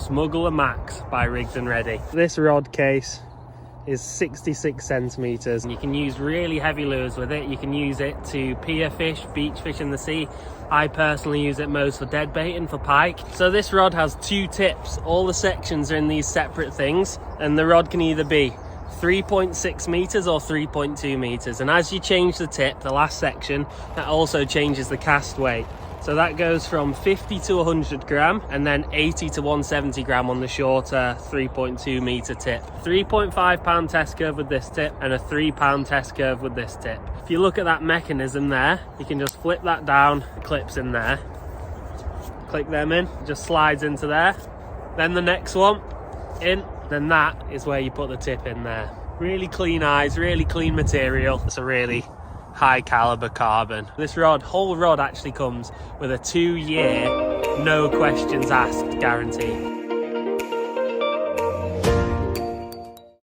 Smuggler Max by Rigged and Ready. This rod case is 66 centimeters. You can use really heavy lures with it. You can use it to pier fish, beach fish in the sea. I personally use it most for dead baiting for pike. So this rod has 2 tips. All the sections are in these separate things, and the rod can either be 3.6 meters or 3.2 meters. And as you change the tip, the last section, that also changes the cast weight. So that goes from 50 to 100 gram and then 80 to 170 gram on the shorter 3.2 meter tip. 3.5 pound test curve with this tip and a 3 pound test curve with this tip. If you look at that mechanism there, you can just flip that down, it clips in there. Click them in, it just slides into there. Then the next one in, then that is where you put the tip in there. Really clean eyes, really clean material. It's a really high caliber carbon. This whole rod actually comes with a 2-year, no questions asked guarantee.